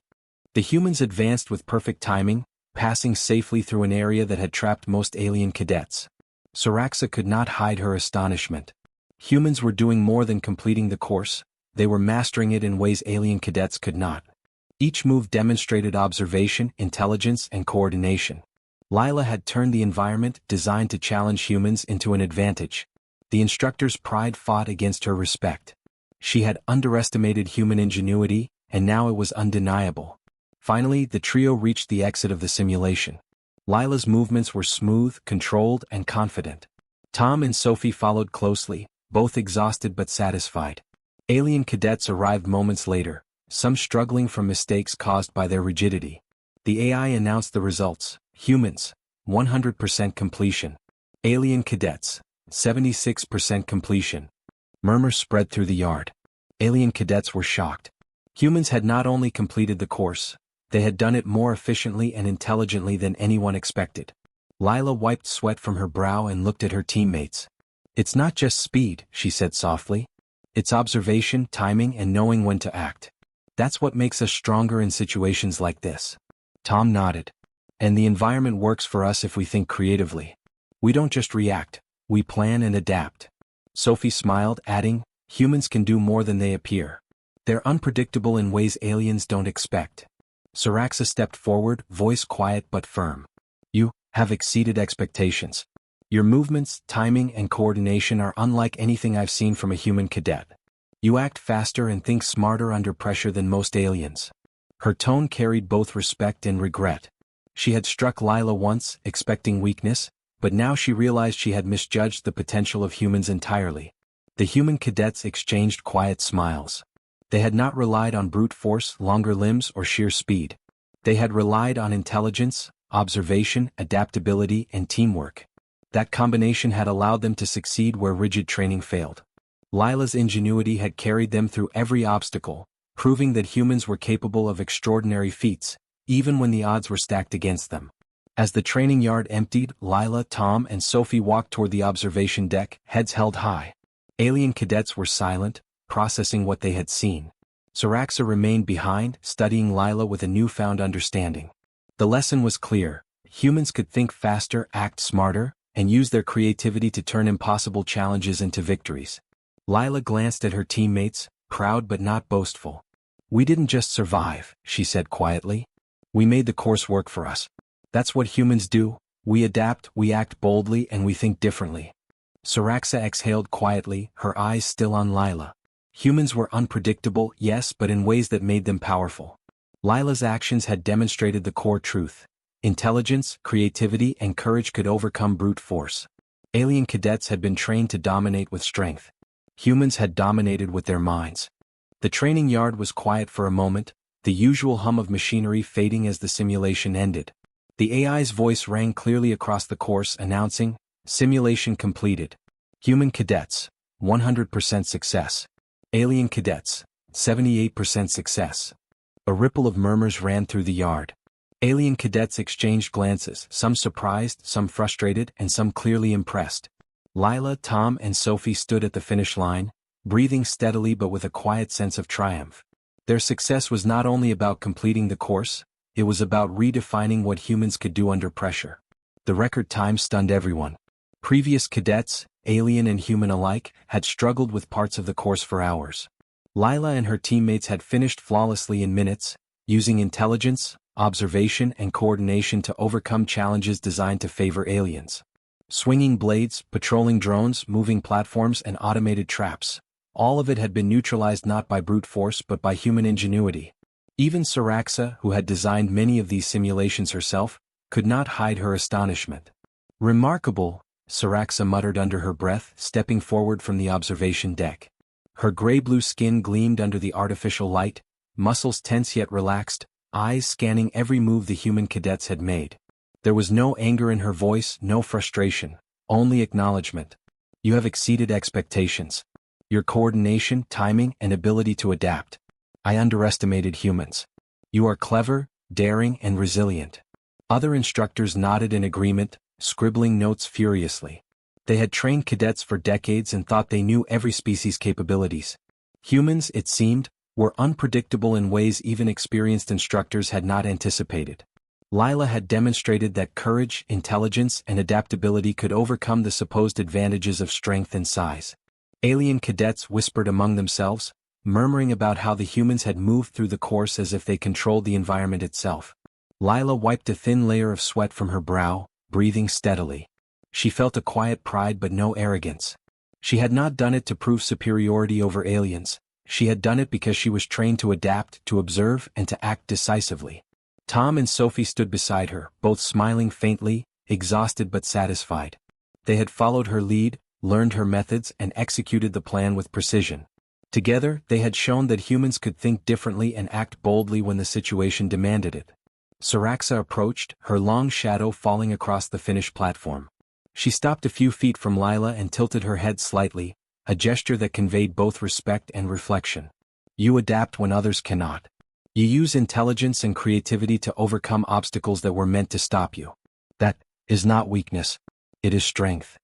The humans advanced with perfect timing, passing safely through an area that had trapped most alien cadets. Saraxa could not hide her astonishment. Humans were doing more than completing the course, they were mastering it in ways alien cadets could not. Each move demonstrated observation, intelligence, and coordination. Lila had turned the environment designed to challenge humans into an advantage. The instructor's pride fought against her respect. She had underestimated human ingenuity, and now it was undeniable. Finally, the trio reached the exit of the simulation. Lila's movements were smooth, controlled, and confident. Tom and Sophie followed closely, both exhausted but satisfied. Alien cadets arrived moments later, some struggling from mistakes caused by their rigidity. The AI announced the results. Humans, 100% completion. Alien cadets, 76% completion. Murmurs spread through the yard. Alien cadets were shocked. Humans had not only completed the course, they had done it more efficiently and intelligently than anyone expected. Lila wiped sweat from her brow and looked at her teammates. "It's not just speed," she said softly. "It's observation, timing, and knowing when to act. That's what makes us stronger in situations like this." Tom nodded. And the environment works for us if we think creatively. We don't just react, we plan and adapt. Sophie smiled, adding, humans can do more than they appear. They're unpredictable in ways aliens don't expect. Saraxa stepped forward, voice quiet but firm. You have exceeded expectations. Your movements, timing, and coordination are unlike anything I've seen from a human cadet. You act faster and think smarter under pressure than most aliens. Her tone carried both respect and regret. She had struck Lila once, expecting weakness, but now she realized she had misjudged the potential of humans entirely. The human cadets exchanged quiet smiles. They had not relied on brute force, longer limbs, or sheer speed. They had relied on intelligence, observation, adaptability, and teamwork. That combination had allowed them to succeed where rigid training failed. Lila's ingenuity had carried them through every obstacle, proving that humans were capable of extraordinary feats, even when the odds were stacked against them. As the training yard emptied, Lila, Tom, and Sophie walked toward the observation deck, heads held high. Alien cadets were silent, processing what they had seen. Saraxa remained behind, studying Lila with a newfound understanding. The lesson was clear: humans could think faster, act smarter, and use their creativity to turn impossible challenges into victories. Lila glanced at her teammates, proud but not boastful. We didn't just survive, she said quietly. We made the course work for us. That's what humans do. We adapt, we act boldly, and we think differently. Saraxa exhaled quietly, her eyes still on Lila. Humans were unpredictable, yes, but in ways that made them powerful. Lila's actions had demonstrated the core truth. Intelligence, creativity, and courage could overcome brute force. Alien cadets had been trained to dominate with strength. Humans had dominated with their minds. The training yard was quiet for a moment, the usual hum of machinery fading as the simulation ended. The AI's voice rang clearly across the course, announcing, "Simulation completed. Human cadets, 100% success. Alien cadets, 78% success." A ripple of murmurs ran through the yard. Alien cadets exchanged glances, some surprised, some frustrated, and some clearly impressed. Lila, Tom, and Sophie stood at the finish line, breathing steadily but with a quiet sense of triumph. Their success was not only about completing the course, it was about redefining what humans could do under pressure. The record time stunned everyone. Previous cadets, alien and human alike, had struggled with parts of the course for hours. Lila and her teammates had finished flawlessly in minutes, using intelligence, observation, and coordination to overcome challenges designed to favor aliens. Swinging blades, patrolling drones, moving platforms, and automated traps. All of it had been neutralized not by brute force but by human ingenuity. Even Saraxa, who had designed many of these simulations herself, could not hide her astonishment. "Remarkable," Saraxa muttered under her breath, stepping forward from the observation deck. Her gray-blue skin gleamed under the artificial light, muscles tense yet relaxed, eyes scanning every move the human cadets had made. There was no anger in her voice, no frustration, only acknowledgement. "You have exceeded expectations. Your coordination, timing, and ability to adapt. I underestimated humans. You are clever, daring, and resilient." Other instructors nodded in agreement, scribbling notes furiously. They had trained cadets for decades and thought they knew every species' capabilities. Humans, it seemed, were unpredictable in ways even experienced instructors had not anticipated. Lila had demonstrated that courage, intelligence, and adaptability could overcome the supposed advantages of strength and size. Alien cadets whispered among themselves, murmuring about how the humans had moved through the course as if they controlled the environment itself. Lila wiped a thin layer of sweat from her brow, breathing steadily. She felt a quiet pride but no arrogance. She had not done it to prove superiority over aliens. She had done it because she was trained to adapt, to observe, and to act decisively. Tom and Sophie stood beside her, both smiling faintly, exhausted but satisfied. They had followed her lead, learned her methods, and executed the plan with precision. Together, they had shown that humans could think differently and act boldly when the situation demanded it. Saraxa approached, her long shadow falling across the finished platform. She stopped a few feet from Lila and tilted her head slightly, a gesture that conveyed both respect and reflection. "You adapt when others cannot. You use intelligence and creativity to overcome obstacles that were meant to stop you. That is not weakness. It is strength."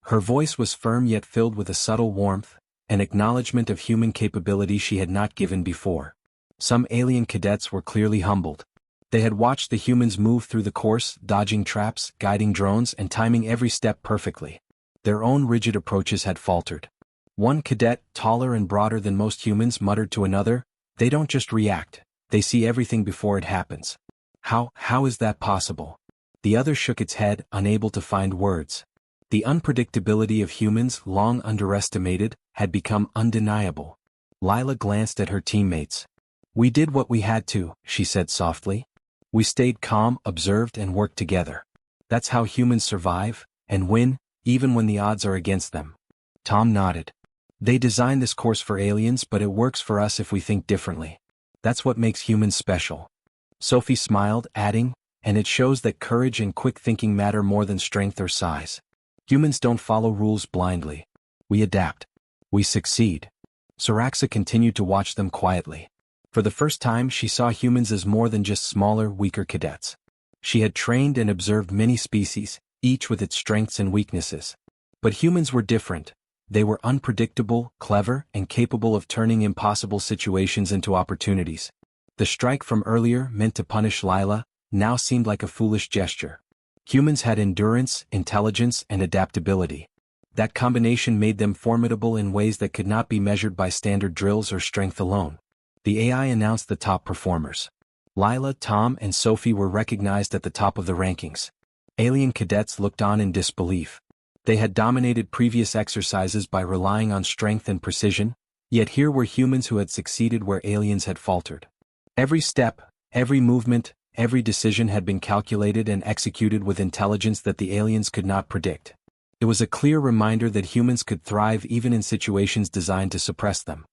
Her voice was firm yet filled with a subtle warmth, an acknowledgement of human capability she had not given before. Some alien cadets were clearly humbled. They had watched the humans move through the course, dodging traps, guiding drones, and timing every step perfectly. Their own rigid approaches had faltered. One cadet, taller and broader than most humans, muttered to another, "They don't just react, they see everything before it happens." How is that possible? The other shook its head, unable to find words. The unpredictability of humans, long underestimated, had become undeniable. Lila glanced at her teammates. "We did what we had to," she said softly. "We stayed calm, observed, and worked together. That's how humans survive and win, even when the odds are against them." Tom nodded. "They designed this course for aliens, but it works for us if we think differently. That's what makes humans special." Sophie smiled, adding, "And it shows that courage and quick thinking matter more than strength or size. Humans don't follow rules blindly. We adapt. We succeed." Saraxa continued to watch them quietly. For the first time, she saw humans as more than just smaller, weaker cadets. She had trained and observed many species, each with its strengths and weaknesses. But humans were different. They were unpredictable, clever, and capable of turning impossible situations into opportunities. The strike from earlier, meant to punish Lila, now seemed like a foolish gesture. Humans had endurance, intelligence, and adaptability. That combination made them formidable in ways that could not be measured by standard drills or strength alone. The AI announced the top performers. Lila, Tom, and Sophie were recognized at the top of the rankings. Alien cadets looked on in disbelief. They had dominated previous exercises by relying on strength and precision, yet here were humans who had succeeded where aliens had faltered. Every step, every movement, every decision had been calculated and executed with intelligence that the aliens could not predict. It was a clear reminder that humans could thrive even in situations designed to suppress them.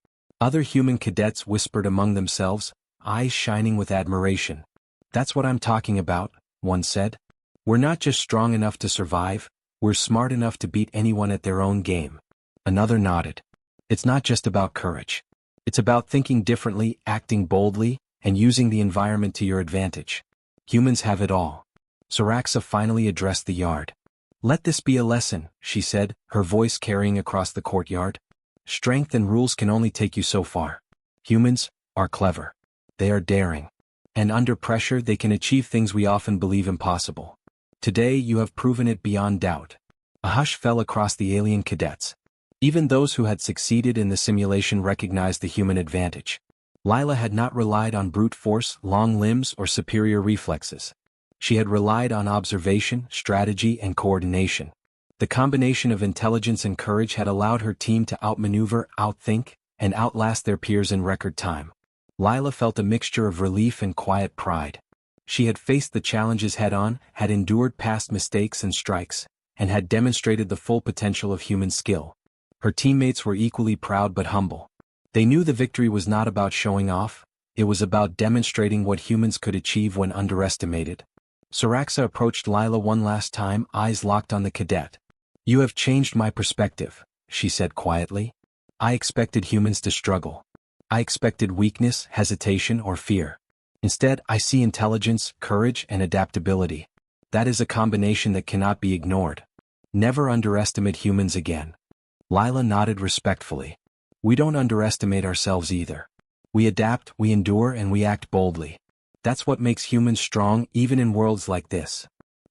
Other human cadets whispered among themselves, eyes shining with admiration. "That's what I'm talking about," one said. "We're not just strong enough to survive, we're smart enough to beat anyone at their own game." Another nodded. "It's not just about courage. It's about thinking differently, acting boldly, and using the environment to your advantage. Humans have it all." Saraxa finally addressed the yard. "Let this be a lesson," she said, her voice carrying across the courtyard. "Strength and rules can only take you so far. Humans are clever. They are daring. And under pressure they can achieve things we often believe impossible. Today you have proven it beyond doubt." A hush fell across the alien cadets. Even those who had succeeded in the simulation recognized the human advantage. Lila had not relied on brute force, long limbs, or superior reflexes. She had relied on observation, strategy, and coordination. The combination of intelligence and courage had allowed her team to outmaneuver, outthink, and outlast their peers in record time. Lila felt a mixture of relief and quiet pride. She had faced the challenges head-on, had endured past mistakes and strikes, and had demonstrated the full potential of human skill. Her teammates were equally proud but humble. They knew the victory was not about showing off, it was about demonstrating what humans could achieve when underestimated. Saraxa approached Lila one last time, eyes locked on the cadet. "You have changed my perspective," she said quietly. "I expected humans to struggle. I expected weakness, hesitation, or fear. Instead, I see intelligence, courage, and adaptability. That is a combination that cannot be ignored. Never underestimate humans again." Lila nodded respectfully. "We don't underestimate ourselves either. We adapt, we endure, and we act boldly. That's what makes humans strong even in worlds like this."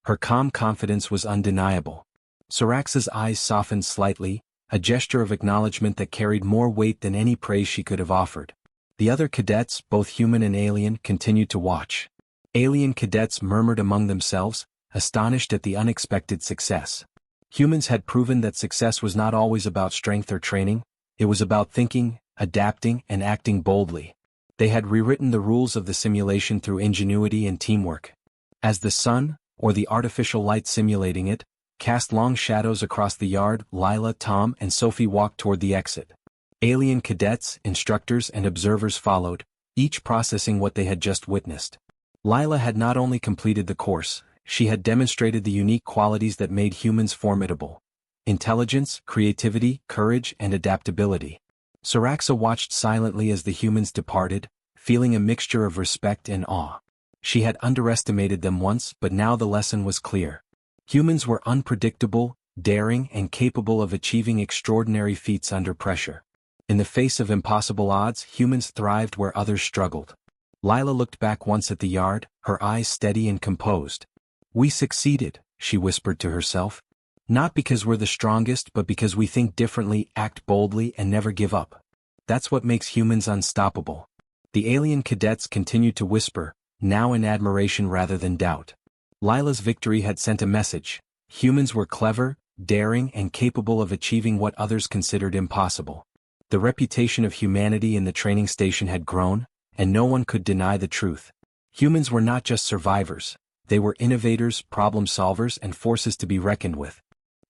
Her calm confidence was undeniable. Saraxa's eyes softened slightly, a gesture of acknowledgement that carried more weight than any praise she could have offered. The other cadets, both human and alien, continued to watch. Alien cadets murmured among themselves, astonished at the unexpected success. Humans had proven that success was not always about strength or training, it was about thinking, adapting, and acting boldly. They had rewritten the rules of the simulation through ingenuity and teamwork. As the sun, or the artificial light simulating it, cast long shadows across the yard, Lila, Tom, and Sophie walked toward the exit. Alien cadets, instructors, and observers followed, each processing what they had just witnessed. Lila had not only completed the course, she had demonstrated the unique qualities that made humans formidable: intelligence, creativity, courage, and adaptability. Saraxa watched silently as the humans departed, feeling a mixture of respect and awe. She had underestimated them once, but now the lesson was clear. Humans were unpredictable, daring, and capable of achieving extraordinary feats under pressure. In the face of impossible odds, humans thrived where others struggled. Lila looked back once at the yard, her eyes steady and composed. "We succeeded," she whispered to herself. "Not because we're the strongest but because we think differently, act boldly and never give up. That's what makes humans unstoppable." The alien cadets continued to whisper, now in admiration rather than doubt. Lila's victory had sent a message. Humans were clever, daring and capable of achieving what others considered impossible. The reputation of humanity in the training station had grown, and no one could deny the truth. Humans were not just survivors, they were innovators, problem solvers and forces to be reckoned with.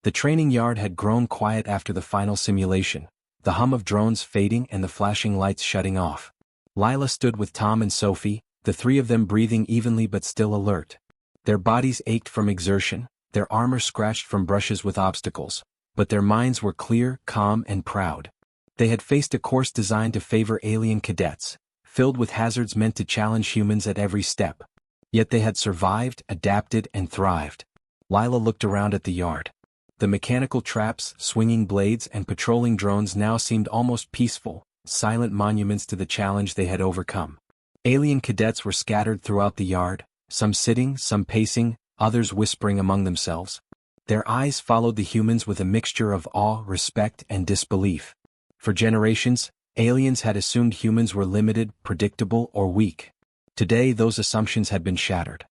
The training yard had grown quiet after the final simulation, the hum of drones fading and the flashing lights shutting off. Lila stood with Tom and Sophie, the three of them breathing evenly but still alert. Their bodies ached from exertion, their armor scratched from brushes with obstacles, but their minds were clear, calm and proud. They had faced a course designed to favor alien cadets, filled with hazards meant to challenge humans at every step. Yet they had survived, adapted and thrived. Lila looked around at the yard. The mechanical traps, swinging blades and patrolling drones now seemed almost peaceful, silent monuments to the challenge they had overcome. Alien cadets were scattered throughout the yard, some sitting, some pacing, others whispering among themselves. Their eyes followed the humans with a mixture of awe, respect and disbelief. For generations, aliens had assumed humans were limited, predictable or weak. Today those assumptions had been shattered.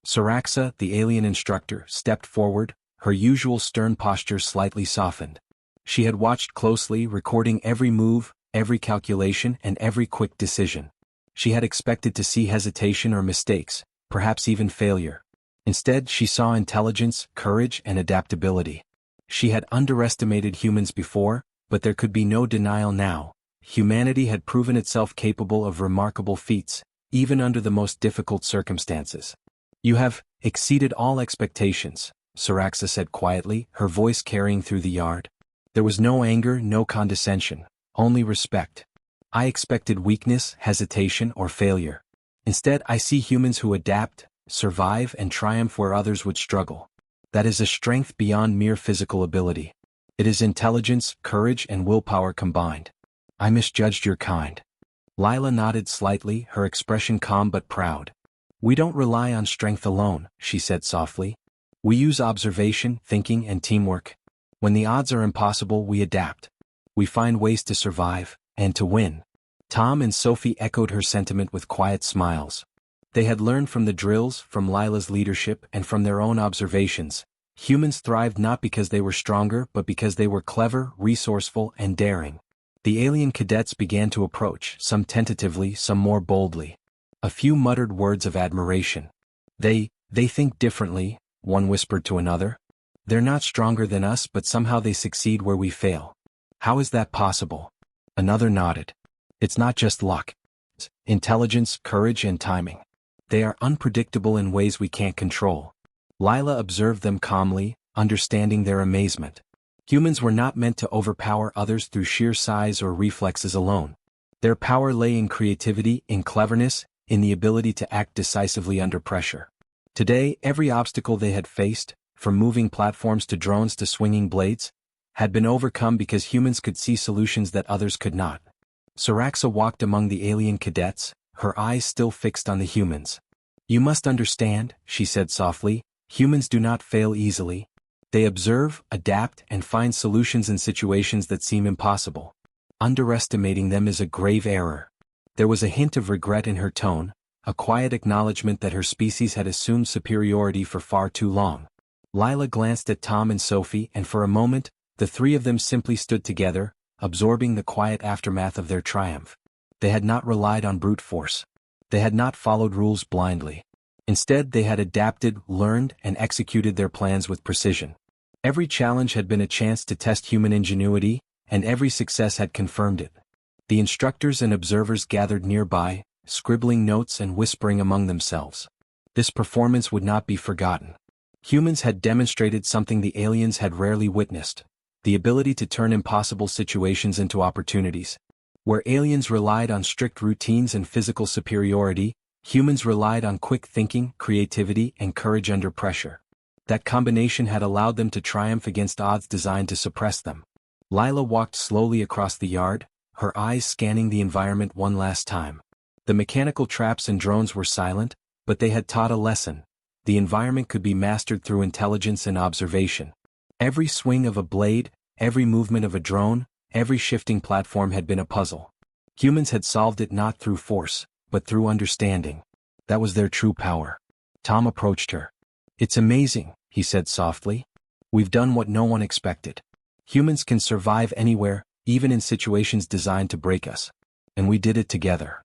Saraxa, the alien instructor, stepped forward, her usual stern posture slightly softened. She had watched closely, recording every move, every calculation and every quick decision. She had expected to see hesitation or mistakes, perhaps even failure. Instead, she saw intelligence, courage and adaptability. She had underestimated humans before, but there could be no denial now. Humanity had proven itself capable of remarkable feats, even under the most difficult circumstances. "You have exceeded all expectations," Saraxa said quietly, her voice carrying through the yard. There was no anger, no condescension, only respect. "I expected weakness, hesitation, or failure. Instead, I see humans who adapt, survive, and triumph where others would struggle. That is a strength beyond mere physical ability. It is intelligence, courage, and willpower combined. I misjudged your kind." Lila nodded slightly, her expression calm but proud. "We don't rely on strength alone," she said softly. "We use observation, thinking, and teamwork. When the odds are impossible, we adapt. We find ways to survive, and to win." Tom and Sophie echoed her sentiment with quiet smiles. They had learned from the drills, from Lila's leadership, and from their own observations. Humans thrived not because they were stronger but because they were clever, resourceful, and daring. The alien cadets began to approach, some tentatively, some more boldly. A few muttered words of admiration. They think differently," one whispered to another. "They're not stronger than us but somehow they succeed where we fail. How is that possible?" Another nodded. "It's not just luck. It's intelligence, courage, and timing. They are unpredictable in ways we can't control." Lila observed them calmly, understanding their amazement. Humans were not meant to overpower others through sheer size or reflexes alone. Their power lay in creativity, in cleverness, in the ability to act decisively under pressure. Today, every obstacle they had faced, from moving platforms to drones to swinging blades, had been overcome because humans could see solutions that others could not. Saraxa walked among the alien cadets, her eyes still fixed on the humans. "You must understand," she said softly, "humans do not fail easily. They observe, adapt, and find solutions in situations that seem impossible. Underestimating them is a grave error." There was a hint of regret in her tone, a quiet acknowledgement that her species had assumed superiority for far too long. Lila glanced at Tom and Sophie, and for a moment, the three of them simply stood together, absorbing the quiet aftermath of their triumph. They had not relied on brute force. They had not followed rules blindly. Instead, they had adapted, learned, and executed their plans with precision. Every challenge had been a chance to test human ingenuity, and every success had confirmed it. The instructors and observers gathered nearby, scribbling notes and whispering among themselves. This performance would not be forgotten. Humans had demonstrated something the aliens had rarely witnessed: the ability to turn impossible situations into opportunities. Where aliens relied on strict routines and physical superiority, humans relied on quick thinking, creativity, and courage under pressure. That combination had allowed them to triumph against odds designed to suppress them. Lila walked slowly across the yard, her eyes scanning the environment one last time. The mechanical traps and drones were silent, but they had taught a lesson. The environment could be mastered through intelligence and observation. Every swing of a blade, every movement of a drone, every shifting platform had been a puzzle. Humans had solved it not through force, but through understanding. That was their true power. Tom approached her. "It's amazing," he said softly. "We've done what no one expected. Humans can survive anywhere, even in situations designed to break us. And we did it together."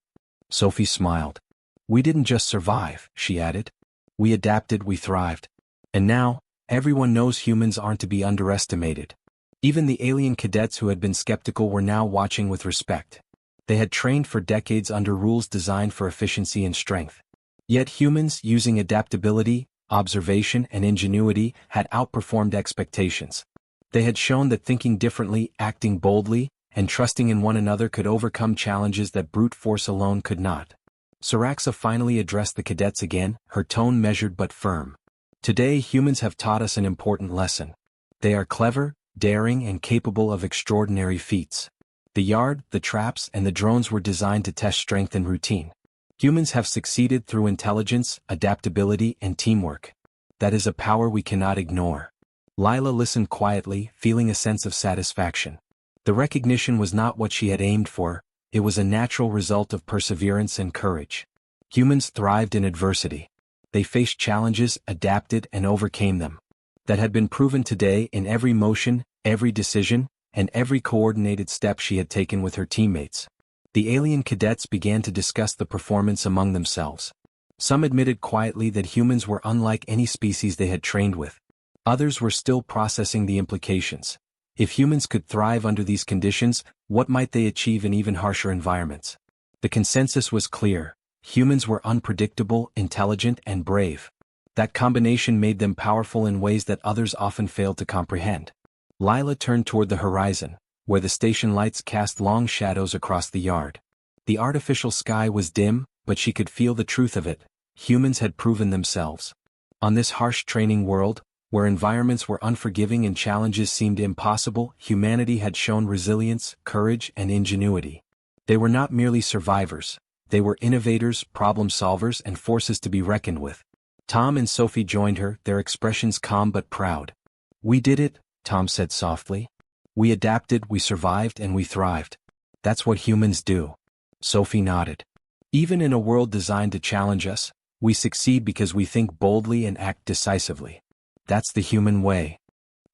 Sophie smiled. "We didn't just survive," she added. "We adapted, we thrived. And now, everyone knows humans aren't to be underestimated." Even the alien cadets who had been skeptical were now watching with respect. They had trained for decades under rules designed for efficiency and strength. Yet humans, using adaptability, observation, and ingenuity, had outperformed expectations. They had shown that thinking differently, acting boldly, and trusting in one another could overcome challenges that brute force alone could not. Saraxa finally addressed the cadets again, her tone measured but firm. "Today humans have taught us an important lesson. They are clever, daring, and capable of extraordinary feats. The yard, the traps, and the drones were designed to test strength and routine. Humans have succeeded through intelligence, adaptability, and teamwork. That is a power we cannot ignore." Lila listened quietly, feeling a sense of satisfaction. The recognition was not what she had aimed for, it was a natural result of perseverance and courage. Humans thrived in adversity. They faced challenges, adapted, and overcame them. That had been proven today in every motion, every decision, and every coordinated step she had taken with her teammates. The alien cadets began to discuss the performance among themselves. Some admitted quietly that humans were unlike any species they had trained with. Others were still processing the implications. If humans could thrive under these conditions, what might they achieve in even harsher environments? The consensus was clear. Humans were unpredictable, intelligent, and brave. That combination made them powerful in ways that others often failed to comprehend. Lila turned toward the horizon, where the station lights cast long shadows across the yard. The artificial sky was dim, but she could feel the truth of it. Humans had proven themselves. On this harsh training world, where environments were unforgiving and challenges seemed impossible, humanity had shown resilience, courage, and ingenuity. They were not merely survivors. They were innovators, problem solvers, and forces to be reckoned with. Tom and Sophie joined her, their expressions calm but proud. "We did it," Tom said softly. "We adapted, we survived, and we thrived. That's what humans do." Sophie nodded. "Even in a world designed to challenge us, we succeed because we think boldly and act decisively. That's the human way."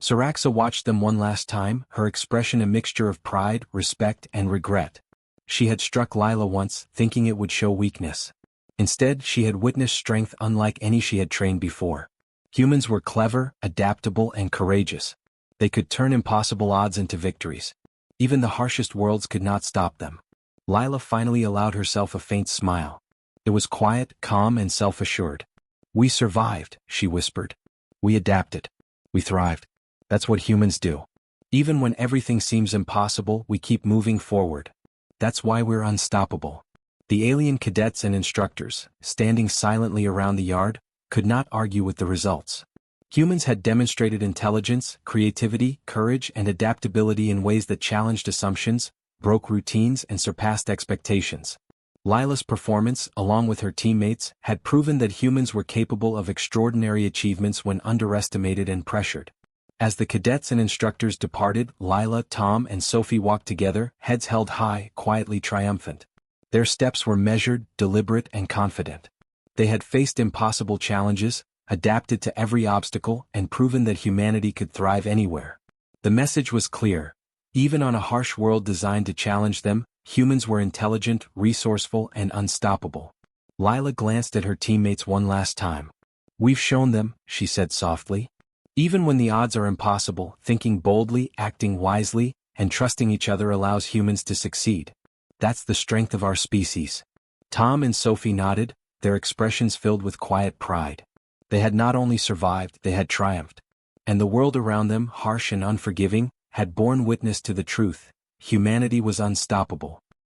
Saraxa watched them one last time, her expression a mixture of pride, respect, and regret. She had struck Lila once, thinking it would show weakness. Instead, she had witnessed strength unlike any she had trained before. Humans were clever, adaptable, and courageous. They could turn impossible odds into victories. Even the harshest worlds could not stop them. Lila finally allowed herself a faint smile. It was quiet, calm, and self-assured. "We survived," she whispered. "We adapted. We thrived. That's what humans do. Even when everything seems impossible, we keep moving forward. That's why we're unstoppable." The alien cadets and instructors, standing silently around the yard, could not argue with the results. Humans had demonstrated intelligence, creativity, courage, and adaptability in ways that challenged assumptions, broke routines, and surpassed expectations. Lila's performance, along with her teammates, had proven that humans were capable of extraordinary achievements when underestimated and pressured. As the cadets and instructors departed, Lila, Tom, and Sophie walked together, heads held high, quietly triumphant. Their steps were measured, deliberate, and confident. They had faced impossible challenges, adapted to every obstacle, and proven that humanity could thrive anywhere. The message was clear. Even on a harsh world designed to challenge them, humans were intelligent, resourceful, and unstoppable. Lila glanced at her teammates one last time. "We've shown them," she said softly. "Even when the odds are impossible, thinking boldly, acting wisely, and trusting each other allows humans to succeed. That's the strength of our species." Tom and Sophie nodded, their expressions filled with quiet pride. They had not only survived, they had triumphed. And the world around them, harsh and unforgiving, had borne witness to the truth. Humanity was unstoppable.